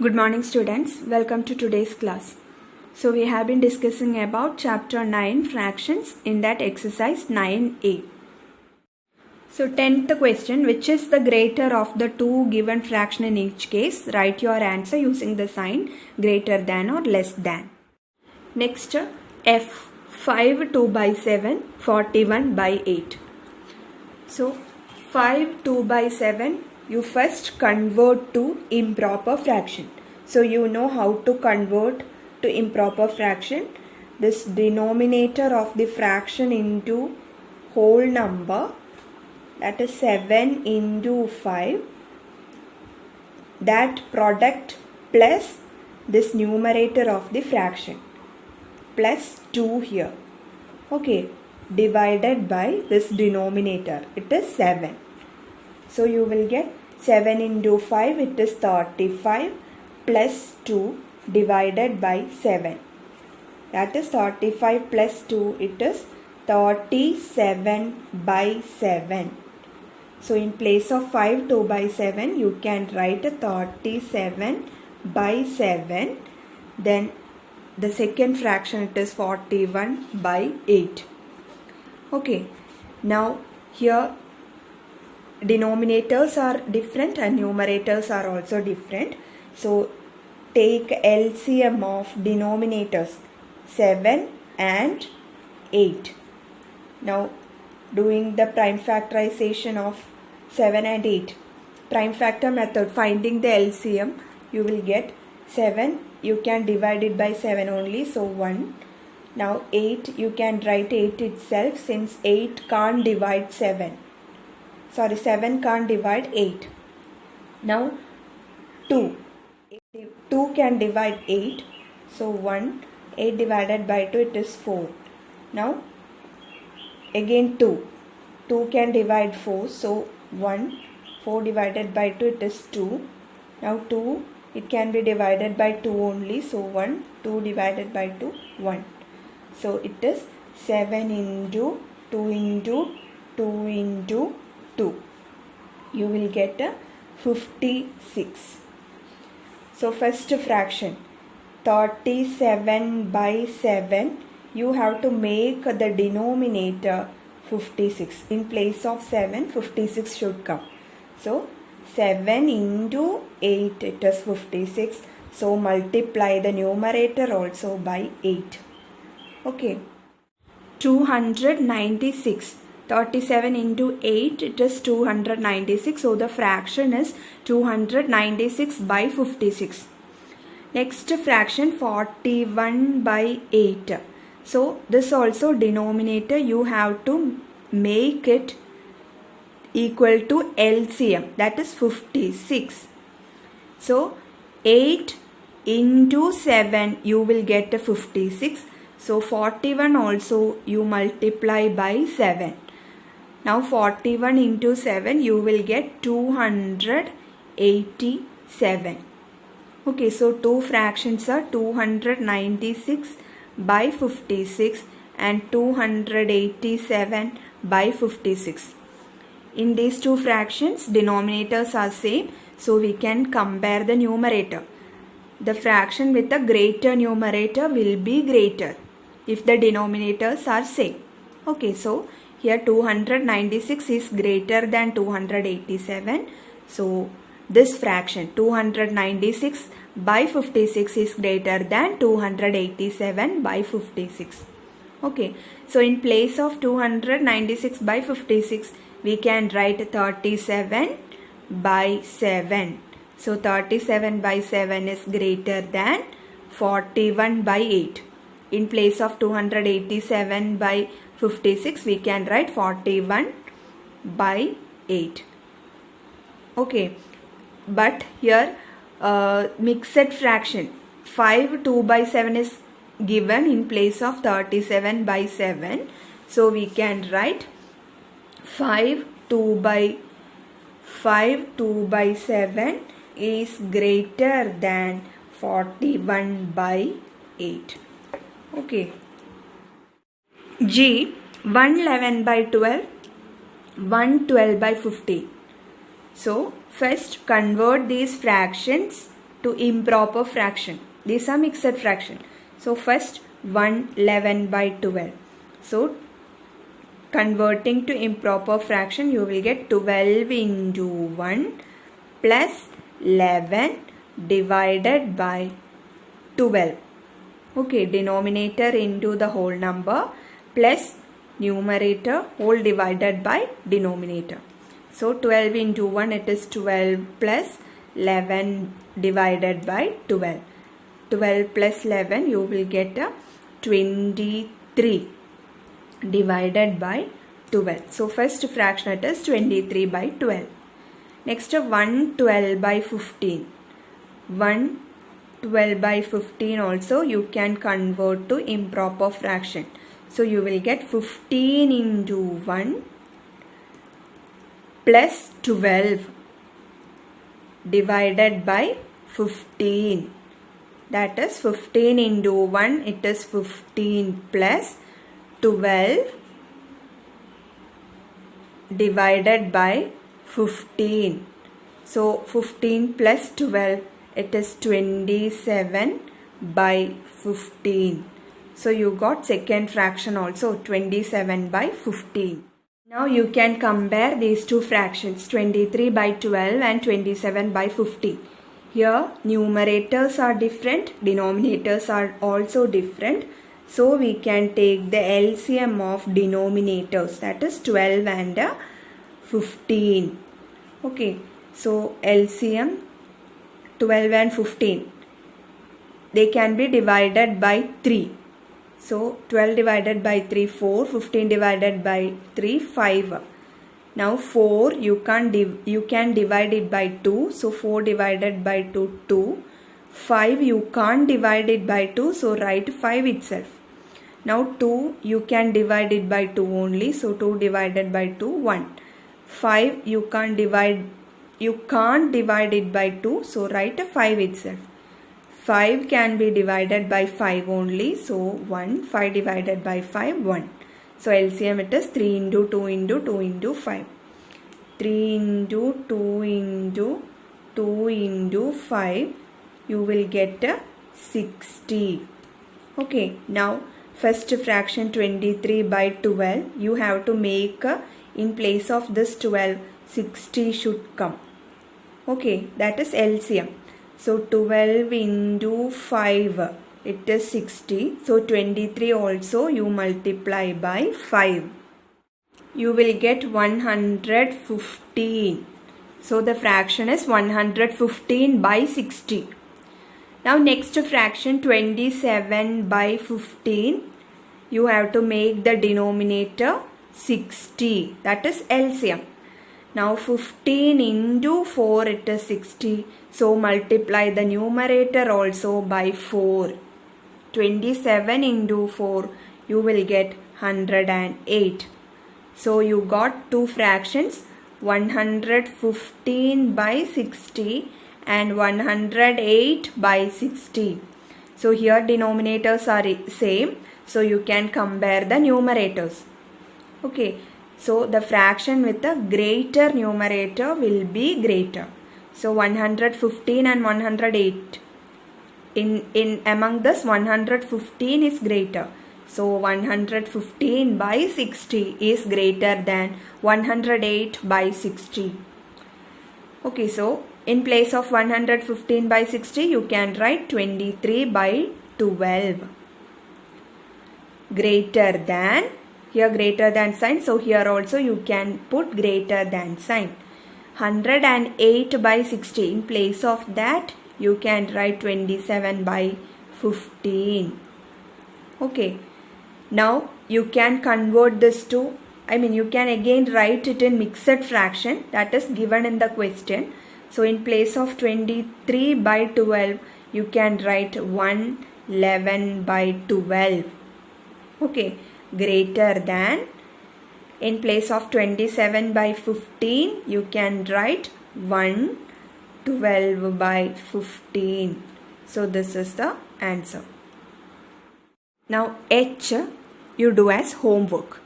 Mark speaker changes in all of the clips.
Speaker 1: Good morning students, welcome to today's class. So we have been discussing about chapter 9 fractions in that exercise 9a. So 10th question, which is the greater of the two given fraction in each case? Write your answer using the sign greater than or less than. Next, f 5 2 by 7 41 by 8. So 5 2 by 7 you first convert to improper fraction. So you know how to convert to improper fraction. This denominator of the fraction into whole number, that is 7 into 5, that product plus this numerator of the fraction plus 2 here, okay, divided by this denominator, it is 7. So you will get 7 into 5, it is 35 plus 2 divided by 7. That is 35 plus 2, it is 37 by 7. So in place of 5 2 by 7, you can write 37 by 7. Then the second fraction, it is 41 by 8. Okay, now here denominators are different and numerators are also different. So take LCM of denominators 7 and 8. Now doing the prime factorization of 7 and 8. Prime factor method, finding the LCM, you will get 7, you can divide it by 7 only, so 1. Now 8, you can write 8 itself since 8 can't divide 7. 7 can't divide 8. Now 2. 2 can divide 8. So 1. 8 divided by 2, it is 4. Now again 2. 2 can divide 4. So 1. 4 divided by 2, it is 2. Now 2, it can be divided by 2 only. So 1. 2 divided by 2, 1. So it is 7 into 2 into 2 into 2. You will get a 56. So first fraction 37 by 7, you have to make the denominator 56. In place of 7, 56 should come. So 7 into 8, it is 56. So multiply the numerator also by 8. Okay, 296. 37 into 8, it is 296. So the fraction is 296 by 56. Next fraction 41 by 8. So this also denominator you have to make it equal to LCM, that is 56. So 8 into 7, you will get a 56. So 41 also you multiply by 7. Now 41 into 7, you will get 287. Okay, so two fractions are 296 by 56 and 287 by 56. In these two fractions, denominators are same, so we can compare the numerator. The fraction with the greater numerator will be greater if the denominators are same. Okay, so here 296 is greater than 287. So this fraction 296 by 56 is greater than 287 by 56. Okay, so in place of 296 by 56, we can write 37 by 7. So 37 by 7 is greater than 41 by 8. In place of 287 by 56, we can write 41 by 8. Okay, but here mixed fraction 5 2 by 7 is given in place of 37 by 7. So we can write 5 2 by 7 is greater than 41 by 8. Okay. G 111 by 12, 112 by 50. So first convert these fractions to improper fraction. These are mixed fraction. So first 111 by 12. So converting to improper fraction, you will get 12 into 1 plus 11 divided by 12. Okay, denominator into the whole number plus numerator whole divided by denominator. So 12 into 1, it is 12 plus 11 divided by 12. 12 plus 11, you will get a 23 divided by 12. So first fraction, it is 23 by 12. Next 112 by 15. 112 by 15 also you can convert to improper fraction. So you will get 15 into 1 plus 12 divided by 15. That is 15 into 1, it is 15 plus 12 divided by 15. So 15 plus 12, it is 27 by 15. So you got second fraction also, 27 by 15. Now you can compare these two fractions, 23 by 12 and 27 by 15. Here numerators are different, denominators are also different. So we can take the LCM of denominators, that is 12 and 15. Okay, so LCM 12 and 15, they can be divided by 3. So 12 divided by 3, 4, 15 divided by 3, 5. Now 4 you can divide it by 2, so 4 divided by 2, 2. 5 you can't divide it by 2, so write 5 itself. Now 2 you can divide it by 2 only, so 2 divided by 2, 1. 5 you can't divide it by 2, so write 5 itself. 5 can be divided by 5 only, so 1. 5 divided by 5, 1. So LCM it is 3 into 2 into 2 into 5. 3 into 2 into 2 into 5, you will get 60. Okay, now first fraction 23 by 12, you have to make in place of this 12, 60 should come. Okay, that is LCM. So 12 into 5, it is 60. So 23 also you multiply by 5. You will get 115. So the fraction is 115 by 60. Now next fraction 27 by 15. You have to make the denominator 60. That is LCM. Now 15 into 4, it is 60. So multiply the numerator also by 4. 27 into 4, you will get 108. So you got two fractions, 115 by 60 and 108 by 60. So here denominators are same. So you can compare the numerators. Okay. So the fraction with the greater numerator will be greater. So 115 and 108. In among this 115 is greater. So 115 by 60 is greater than 108 by 60. Okay, so in place of 115 by 60, you can write 23 by 12. Greater than. Here greater than sign, so here also you can put greater than sign. 108 by 60, in place of that you can write 27 by 15. Okay, now you can convert this to, you can again write it in mixed fraction, that is given in the question. So in place of 23 by 12, you can write 111 by 12. Okay. Greater than, in place of 27 by 15, you can write 112 by 15. So this is the answer. Now H you do as homework.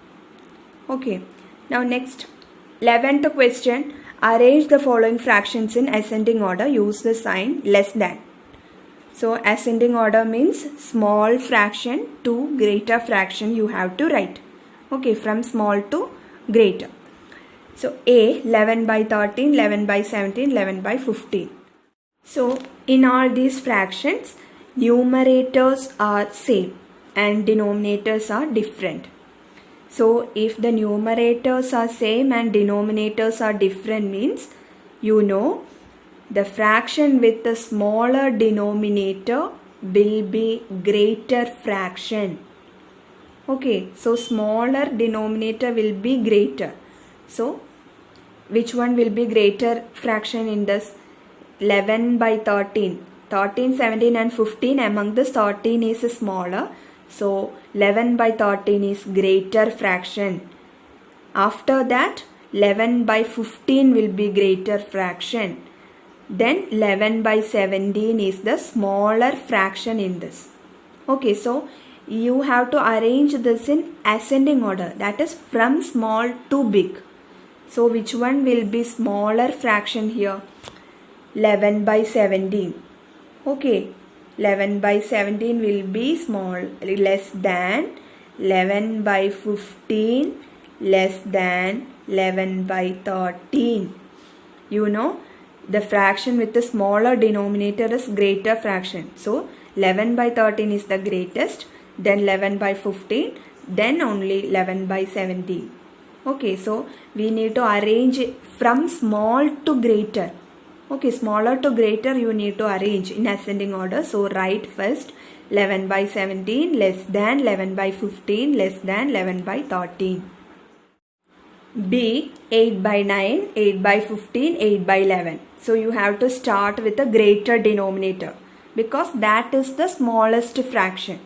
Speaker 1: Okay. Now next 11th question. Arrange the following fractions in ascending order. Use the sign less than. So ascending order means small fraction to greater fraction you have to write. Okay, from small to greater. So A 11 by 13, 11 by 17, 11 by 15. So in all these fractions, numerators are same and denominators are different. So if the numerators are same and denominators are different means, you know, the fraction with the smaller denominator will be greater fraction. Okay, so smaller denominator will be greater. So which one will be greater fraction in this? 11 by 13. 13, 17 and 15, among this 13 is smaller. So 11 by 13 is greater fraction. After that 11 by 15 will be greater fraction. Then 11 by 17 is the smaller fraction in this. Okay, so you have to arrange this in ascending order, that is from small to big. So which one will be smaller fraction here? 11 by 17. Okay, 11 by 17 will be less than 11 by 15 less than 11 by 13. You know, the fraction with the smaller denominator is greater fraction. So 11 by 13 is the greatest, then 11 by 15, then only 11 by 17. Okay, so we need to arrange from small to greater. Okay, smaller to greater you need to arrange in ascending order. So write first 11 by 17 less than 11 by 15 less than 11 by 13. B 8 by 9, 8 by 15, 8 by 11. So you have to start with a greater denominator because that is the smallest fraction.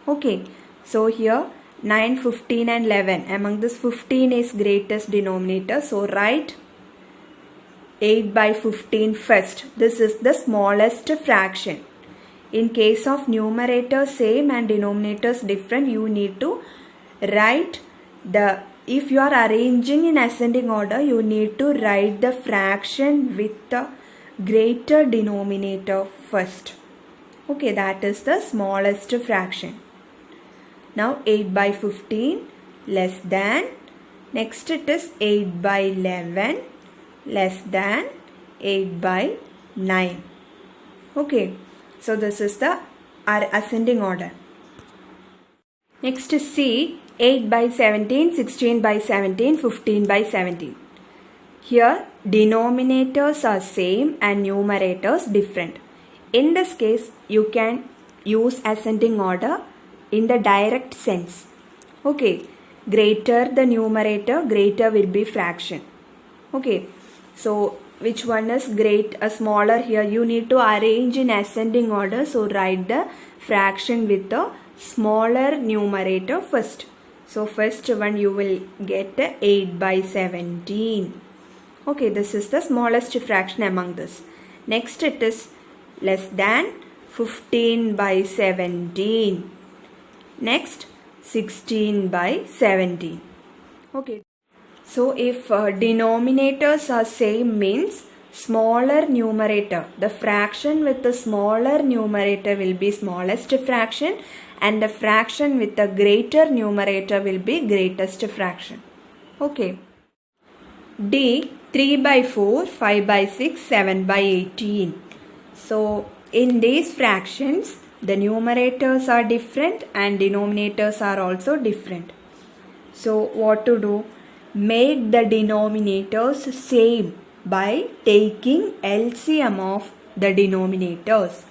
Speaker 1: Okay, so here 9, 15 and 11. Among this 15 is greatest denominator. So write 8 by 15 first. This is the smallest fraction. In case of numerators same and denominators different, you need to write if you are arranging in ascending order, you need to write the fraction with the greater denominator first. Okay, that is the smallest fraction. Now 8 by 15 less than, next it is 8 by 11 less than 8 by 9. Okay, so this is the ascending order. Next is C 8 by 17, 16 by 17, 15 by 17. Here denominators are same and numerators different. In this case you can use ascending order in the direct sense. Okay, greater the numerator, greater will be fraction. Okay, so which one is smaller here? You need to arrange in ascending order. So write the fraction with the smaller numerator first. So first one you will get 8 by 17. Okay, this is the smallest fraction among this. Next it is less than 15 by 17. Next 16 by 17. Okay. So if denominators are same means smaller numerator, the fraction with the smaller numerator will be smallest fraction and the fraction with the greater numerator will be greatest fraction. Okay. D 3 by 4, 5 by 6, 7 by 18. So in these fractions the numerators are different and denominators are also different. So what to do? Make the denominators same by taking LCM of the denominators.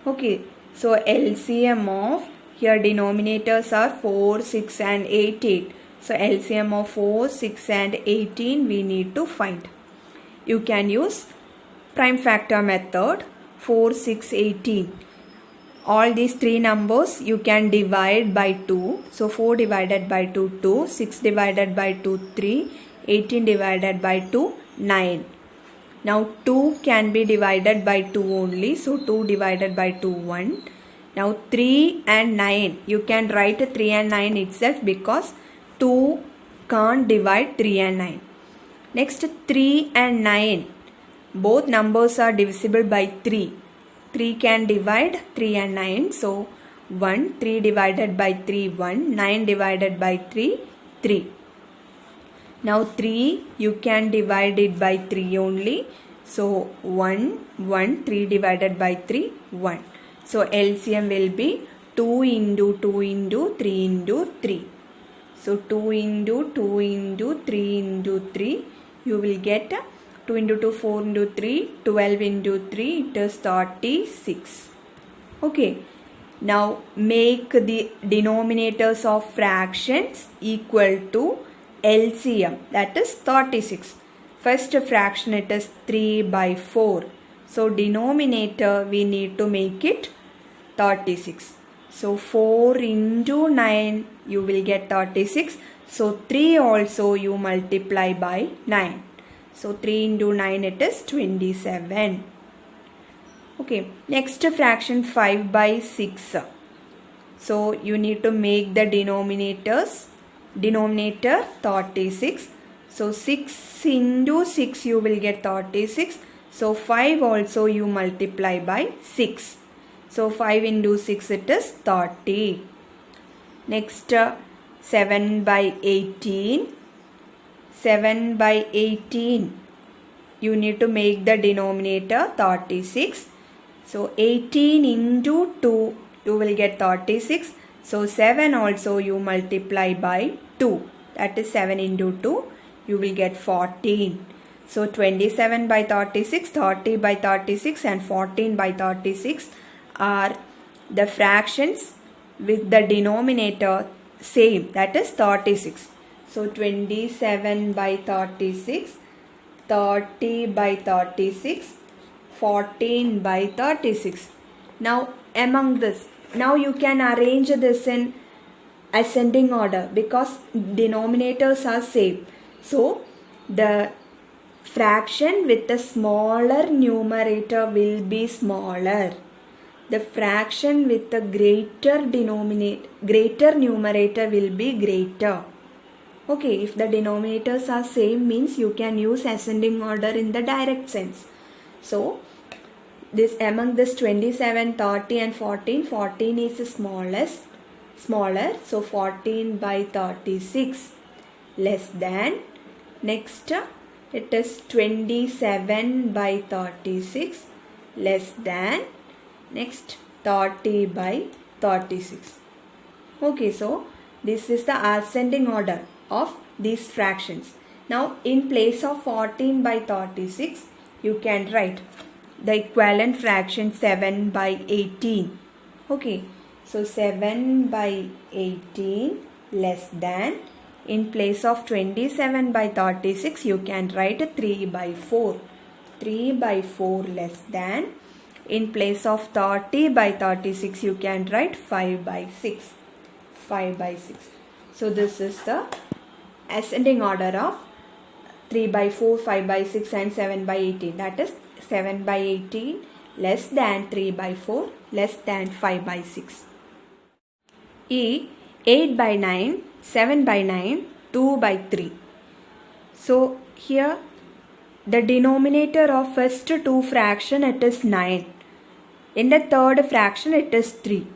Speaker 1: Okay, so LCM of here denominators are 4, 6 and 18. So LCM of 4, 6 and 18 we need to find. You can use prime factor method. 4, 6, 18. All these three numbers you can divide by 2. So 4 divided by 2, 2. 6 divided by 2, 3. 18 divided by 2, 9. Now 2 can be divided by 2 only. So 2 divided by 2, 1. Now 3 and 9. You can write 3 and 9 itself because 2 can't divide 3 and 9. Next 3 and 9. Both numbers are divisible by 3. 3 can divide 3 and 9. So 1, 3 divided by 3, 1, 9 divided by 3, 3. Now 3 you can divide it by 3 only. So 1, 1, 3 divided by 3, 1. So LCM will be 2 into 2 into 3 into 3. So 2 into 2 into 3 into 3. You will get 2 into 2, 4 into 3, 12 into 3, it is 36. Okay. Now make the denominators of fractions equal to LCM, that is 36. First fraction it is 3 by 4. So denominator we need to make it 36. So 4 into 9 you will get 36. So 3 also you multiply by 9. So 3 into 9 it is 27. Okay, next fraction 5 by 6. So you need to make the denominator 36. So 6 into 6 you will get 36. So 5 also you multiply by 6. So 5 into 6 it is 30. Next 7 by 18. 7 by 18 you need to make the denominator 36. So 18 into 2 you will get 36. So 7 also you multiply by 2. That is 7 into 2 you will get 14. So 27 by 36, 30 by 36 and 14 by 36 are the fractions with the denominator same, that is 36. So 27 by 36, 30 by 36, 14 by 36. Now among this, now you can arrange this in ascending order because denominators are same. So the fraction with the smaller numerator will be smaller. The fraction with the greater numerator will be greater. Okay, if the denominators are same means you can use ascending order in the direct sense. So this among this 27, 30 and 14, 14 is the smaller. So 14 by 36 less than, next it is 27 by 36 less than, next 30 by 36. Okay, so this is the ascending order of these fractions. Now in place of 14 by 36 you can write the equivalent fraction 7 by 18. Okay, so 7 by 18 less than, in place of 27 by 36 you can write 3 by 4. 3 by 4 less than, in place of 30 by 36 you can write 5 by 6. 5 by 6. So this is the ascending order of 3 by 4, 5 by 6 and 7 by 18. That is 7 by 18 less than 3 by 4 less than 5 by 6. E 8 by 9, 7 by 9, 2 by 3. So here the denominator of first two fraction it is 9. In the third fraction it is 3.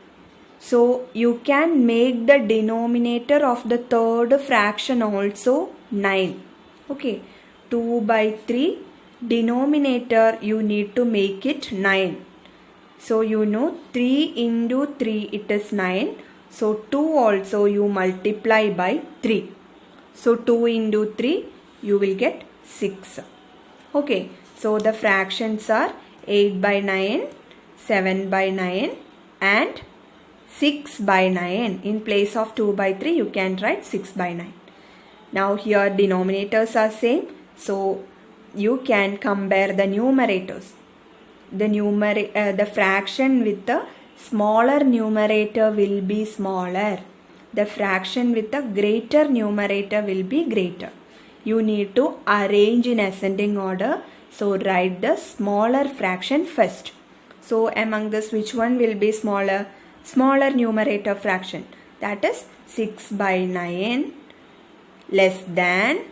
Speaker 1: So you can make the denominator of the third fraction also 9. Okay, 2 by 3, denominator you need to make it 9. So you know 3 into 3 it is 9. So 2 also you multiply by 3. So 2 into 3 you will get 6. Okay, so the fractions are 8 by 9, 7 by 9 and 6 by 9. In place of 2 by 3 you can write 6 by 9. Now here denominators are same. So you can compare the numerators. The fraction with the smaller numerator will be smaller. The fraction with the greater numerator will be greater. You need to arrange in ascending order. So write the smaller fraction first. So among this which one will be smaller? Smaller numerator fraction. That is 6 by 9 less than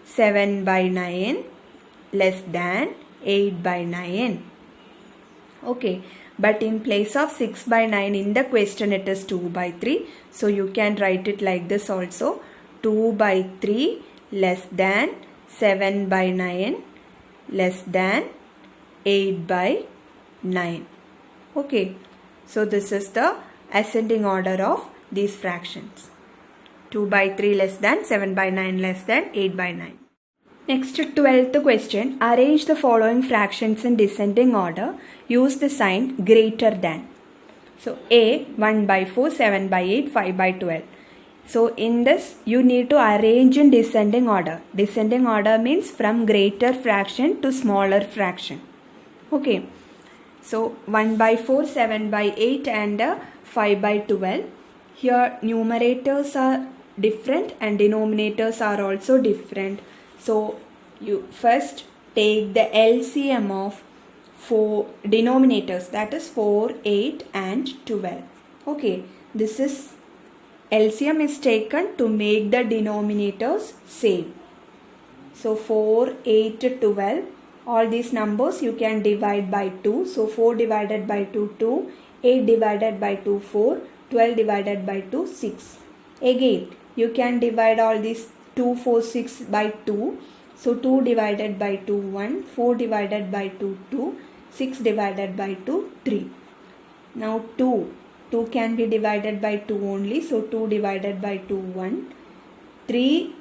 Speaker 1: 7 by 9 less than 8 by 9. Okay, but in place of 6 by 9 in the question it is 2 by 3. So you can write it like this also. 2 by 3 less than 7 by 9 less than 8 by 9. Okay, so this is the ascending order of these fractions. 2 by 3 less than 7 by 9 less than 8 by 9. Next, 12th question. Arrange the following fractions in descending order. Use the sign greater than. So A 1 by 4, 7 by 8, 5 by 12. So in this you need to arrange in descending order. Descending order means from greater fraction to smaller fraction. Okay. So 1 by 4, 7 by 8 and 5 by 12. Here numerators are different and denominators are also different. So you first take the LCM of 4 denominators, that is 4, 8 and 12. Okay, this is LCM is taken to make the denominators same. So 4, 8, 12, all these numbers you can divide by 2. So 4 divided by 2, 2, 8 divided by 2, 4, 12 divided by 2, 6. Again, you can divide all these 2, 4, 6 by 2. So 2 divided by 2, 1, 4 divided by 2, 2, 6 divided by 2, 3. Now 2 can be divided by 2 only. So 2 divided by 2, 1. 3,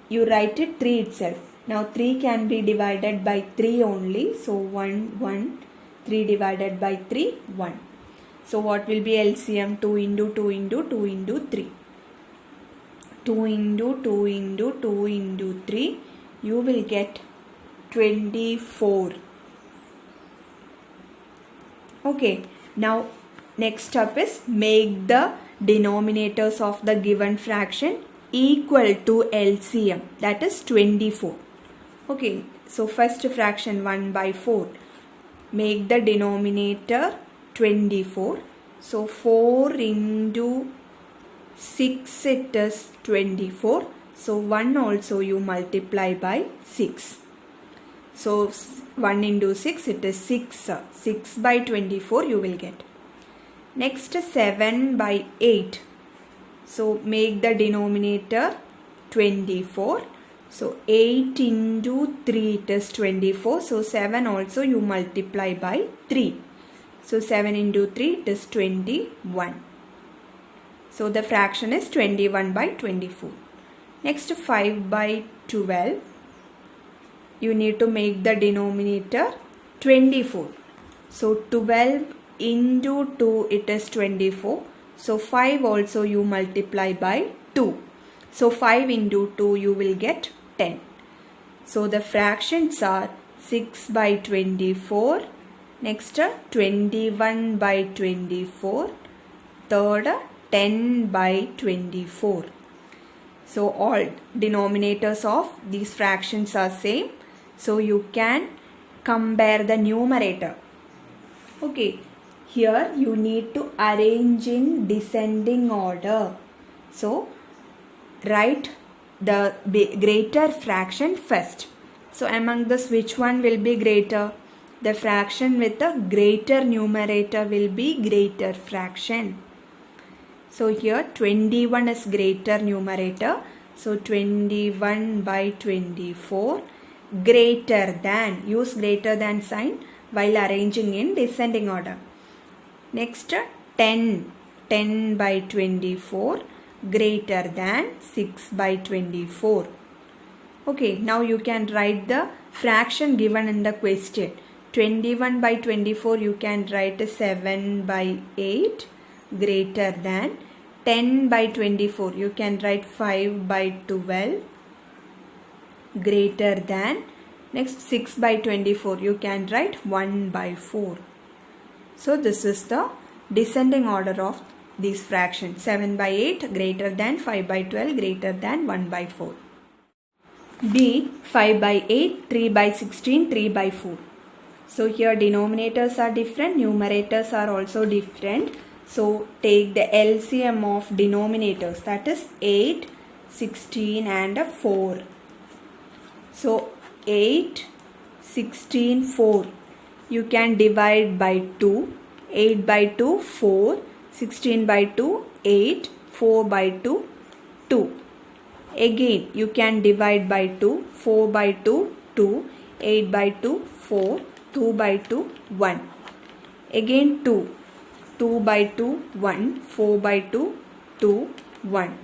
Speaker 1: you write it 3 itself. Now 3 can be divided by 3 only. So 1, 1, 3 divided by 3, 1. So what will be LCM? 2 into 2 into 2 into 3. 2 into 2 into 2 into 3, you will get 24. Okay, now next up is make the denominators of the given fraction equal to LCM, that is 24. Okay, so first fraction 1 by 4, make the denominator 24. So 4 into 6 it is 24. So 1 also you multiply by 6. So 1 into 6 it is 6. 6 by 24 you will get. Next 7 by 8. So make the denominator 24. So 8 into 3 it is 24. So 7 also you multiply by 3. So 7 into 3 it is 21. So the fraction is 21 by 24. Next 5 by 12. You need to make the denominator 24. So 12 into 2 it is 24. So 5 also you multiply by 2. So 5 into 2 you will get 10. So the fractions are 6 by 24. Next 21 by 24. Third 10 by 24. So all denominators of these fractions are same. So you can compare the numerator. Okay, here you need to arrange in descending order. So write the greater fraction first. So among this, which one will be greater? The fraction with the greater numerator will be greater fraction. So here 21 is greater numerator. So 21 by 24 greater than. Use greater than sign while arranging in descending order. Next 10 by 24 greater than 6 by 24. Okay, now you can write the fraction given in the question. 21 by 24 you can write 7 by 8 greater than. 10 by 24 you can write 5 by 12 greater than. Next 6 by 24 you can write 1 by 4. So this is the descending order of these fractions. 7 by 8 greater than, 5 by 12 greater than, 1 by 4. B 5 by 8, 3 by 16, 3 by 4. So here denominators are different, numerators are also different. So take the LCM of denominators, that is 8, 16 and 4. So 8, 16, 4. you can divide by 2. 8 by 2, 4. 16 by 2, 8. 4 by 2, 2. Again, you can divide by 2. 4 by 2, 2. 8 by 2, 4. 2 by 2, 1. Again 2. 2 by 2, 1. 4 by 2, 2, 1.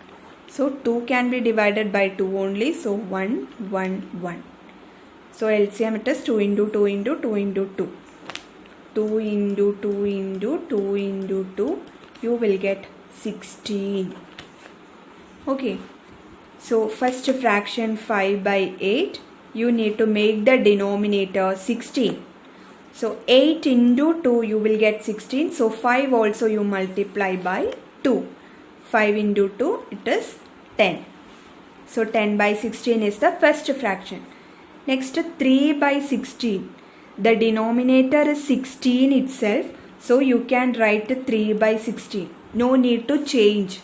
Speaker 1: So 2 can be divided by 2 only. So 1, 1, 1. So LCM it is 2 into 2 into 2 into 2. 2 into 2 into 2 into 2. You will get 16. Okay. So first fraction 5 by 8. You need to make the denominator 16. So 8 into 2 you will get 16. So 5 also you multiply by 2. 5 into 2 it is 10. So 10 by 16 is the first fraction. Next 3 by 16. The denominator is 16 itself. So you can write 3 by 16. No need to change.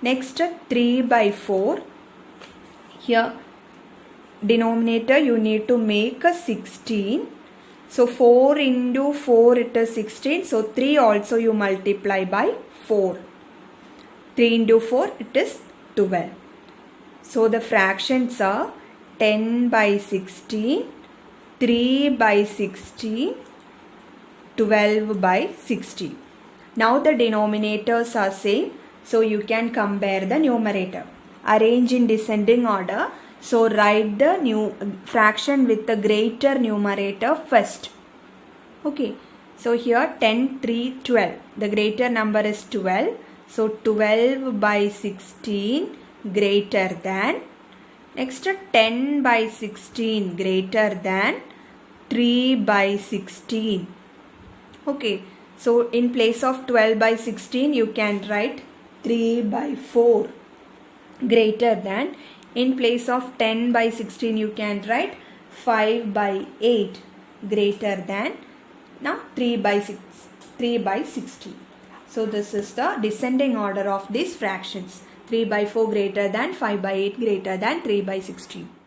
Speaker 1: Next 3 by 4. Here denominator you need to make a 16. So 4 into 4 it is 16. So 3 also you multiply by 4. 3 into 4 it is 12. So the fractions are 10 by 16, 3 by 16, 12 by 16. Now the denominators are same. So you can compare the numerator. Arrange in descending order. So write the new fraction with the greater numerator first. Okay. So here 10, 3, 12. The greater number is 12. So 12 by 16 greater than. Next 10 by 16 greater than 3 by 16. Okay. So in place of 12 by 16 you can write 3 by 4 greater than. In place of 10 by 16 you can write 5 by 8 greater than. Now 3 by 16. So this is the descending order of these fractions. 3 by 4 greater than, 5 by 8 greater than, 3 by 16.